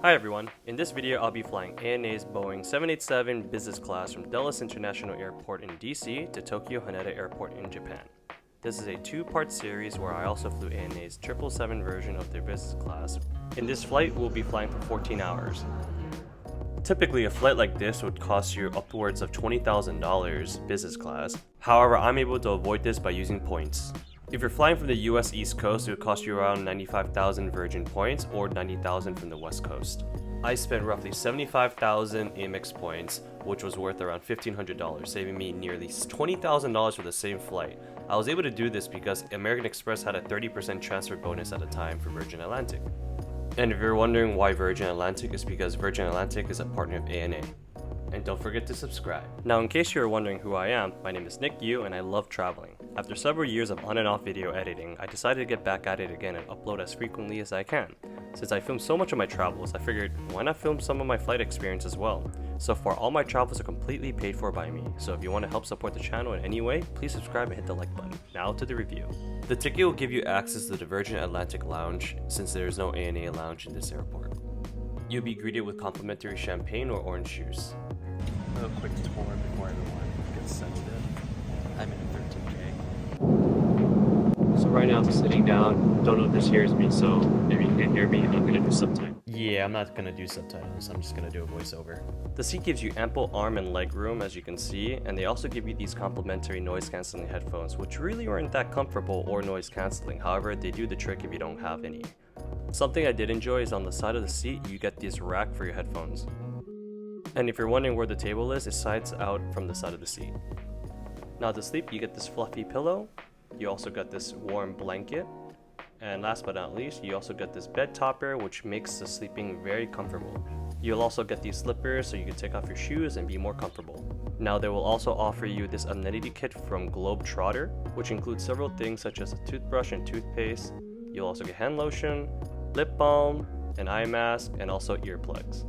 Hi everyone, in this video I'll be flying ANA's Boeing 787 business class from Dulles International Airport in DC to Tokyo Haneda Airport in Japan. This is a two-part series where I also flew ANA's 777 version of their business class. In this flight, we'll be flying for 14 hours. Typically, a flight like this would cost you upwards of $20,000 business class. However, I'm able to avoid this by using points. If you're flying from the US East Coast, it would cost you around 95,000 Virgin points or 90,000 from the West Coast. I spent roughly 75,000 Amex points, which was worth around $1,500, saving me nearly $20,000 for the same flight. I was able to do this because American Express had a 30% transfer bonus at the time for Virgin Atlantic. And if you're wondering why Virgin Atlantic, is because Virgin Atlantic is a partner of ANA. And don't forget to subscribe. Now, in case you're wondering who I am, my name is Nick Yu and I love traveling. After several years of on and off video editing, I decided to get back at it again and upload as frequently as I can. Since I film so much of my travels, I figured why not film some of my flight experience as well. So far, all my travels are completely paid for by me, so if you want to help support the channel in any way, please subscribe and hit the like button. Now to the review. The ticket will give you access to the Virgin Atlantic Lounge, since there is no ANA lounge in this airport. You'll be greeted with complimentary champagne or orange juice. A quick tour before everyone gets settled in. I'm in a 13K. So right now I'm sitting down, don't know if this hears me, so if you can't hear me, I'm gonna do subtitles. Yeah, I'm not gonna do subtitles, I'm just gonna do a voiceover. The seat gives you ample arm and leg room, as you can see, and they also give you these complimentary noise cancelling headphones, which really aren't that comfortable or noise cancelling. However, they do the trick if you don't have any. Something I did enjoy is on the side of the seat, you get this rack for your headphones. And if you're wondering where the table is, it sides out from the side of the seat. Now to sleep, you get this fluffy pillow, you also got this warm blanket, and last but not least, you also get this bed topper, which makes the sleeping very comfortable. You'll also get these slippers so you can take off your shoes and be more comfortable. Now they will also offer you this amenity kit from Globetrotter, which includes several things such as a toothbrush and toothpaste. You'll also get hand lotion, lip balm, an eye mask, and also earplugs.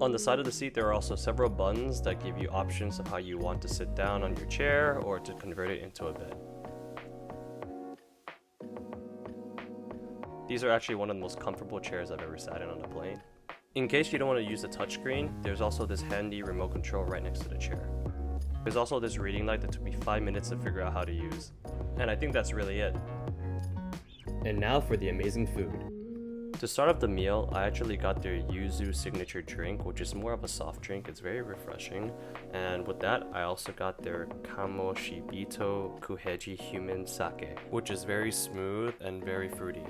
On the side of the seat, there are also several buttons that give you options of how you want to sit down on your chair or to convert it into a bed. These are actually one of the most comfortable chairs I've ever sat in on a plane. In case you don't want to use the touchscreen, there's also this handy remote control right next to the chair. There's also this reading light that took me 5 minutes to figure out how to use. And I think that's really it. And now for the amazing food. To start off the meal, I actually got their yuzu signature drink, which is more of a soft drink. It's very refreshing. And with that, I also got their Kamo Shibito Kuheji Human Sake, which is very smooth and very fruity.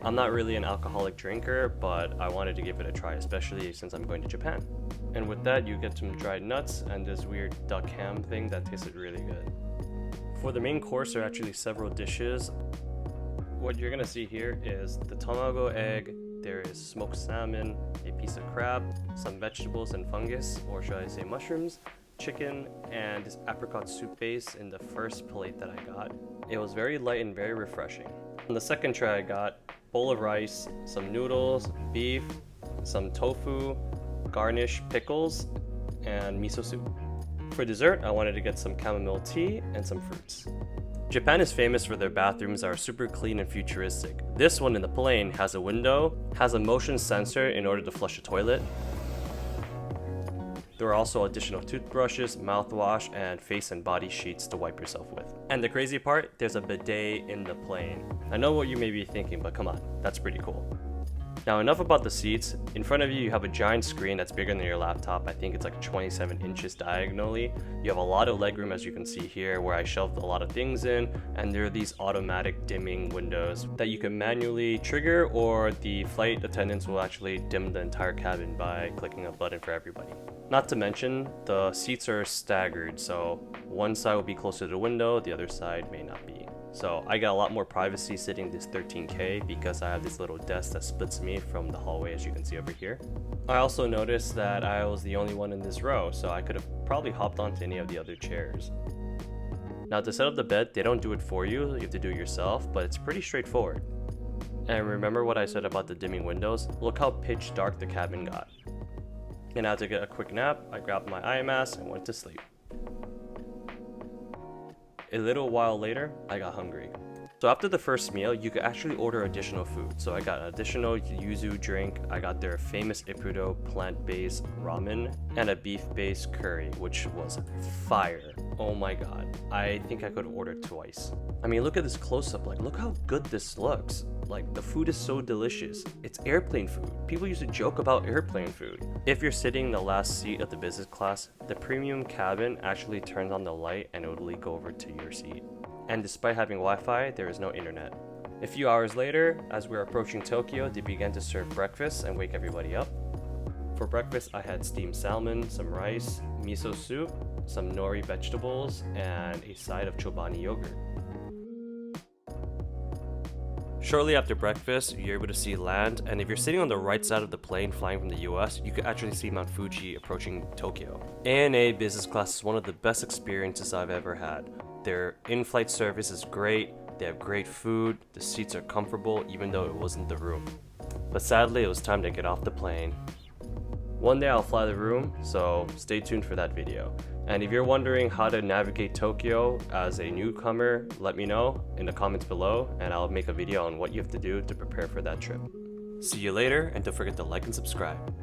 I'm not really an alcoholic drinker, but I wanted to give it a try, especially since I'm going to Japan. And with that, you get some dried nuts and this weird duck ham thing that tasted really good. For the main course, there are actually several dishes. What you're gonna see here is the tamago egg, there is smoked salmon, a piece of crab, some vegetables and fungus, or should I say mushrooms, chicken, and this apricot soup base in the first plate that I got. It was very light and very refreshing. On the second tray I got a bowl of rice, some noodles, beef, some tofu, garnish, pickles, and miso soup. For dessert, I wanted to get some chamomile tea and some fruits. Japan is famous for their bathrooms that are super clean and futuristic. This one in the plane has a window, has a motion sensor in order to flush the toilet. There are also additional toothbrushes, mouthwash, and face and body sheets to wipe yourself with. And the crazy part, there's a bidet in the plane. I know what you may be thinking, but come on, that's pretty cool. Now enough about the seats. In front of you, you have a giant screen that's bigger than your laptop. I think it's like 27 inches diagonally. You have a lot of legroom, as you can see here, where I shelved a lot of things in, and there are these automatic dimming windows that you can manually trigger, or the flight attendants will actually dim the entire cabin by clicking a button for everybody. Not to mention, the seats are staggered, so one side will be closer to the window, the other side may not be. So I got a lot more privacy sitting this 13K because I have this little desk that splits me from the hallway, as you can see over here. I also noticed that I was the only one in this row, so I could have probably hopped onto any of the other chairs. Now to set up the bed, they don't do it for you, you have to do it yourself, but it's pretty straightforward. And remember what I said about the dimming windows? Look how pitch dark the cabin got. And now to get a quick nap, I grabbed my eye mask and went to sleep. A little while later, I got hungry. So after the first meal, you could actually order additional food. So I got an additional yuzu drink, I got their famous Ippudo plant-based ramen, and a beef-based curry, which was fire. Oh my god. I think I could have ordered twice. I mean, look at this close-up, like look how good this looks. Like the food is so delicious. It's airplane food. People used to joke about airplane food. If you're sitting in the last seat of the business class, the premium cabin actually turns on the light and it would leak over to your seat. And despite having Wi-Fi, there is no internet. A few hours later, as we were approaching Tokyo, they began to serve breakfast and wake everybody up. For breakfast, I had steamed salmon, some rice, miso soup, some nori vegetables, and a side of chobani yogurt. Shortly after breakfast, you're able to see land, and if you're sitting on the right side of the plane flying from the US, you could actually see Mount Fuji approaching Tokyo. ANA business class is one of the best experiences I've ever had. Their in-flight service is great, they have great food, the seats are comfortable even though it wasn't the room. But sadly, it was time to get off the plane. One day I'll fly the room, so stay tuned for that video. And if you're wondering how to navigate Tokyo as a newcomer, let me know in the comments below and I'll make a video on what you have to do to prepare for that trip. See you later, and don't forget to like and subscribe.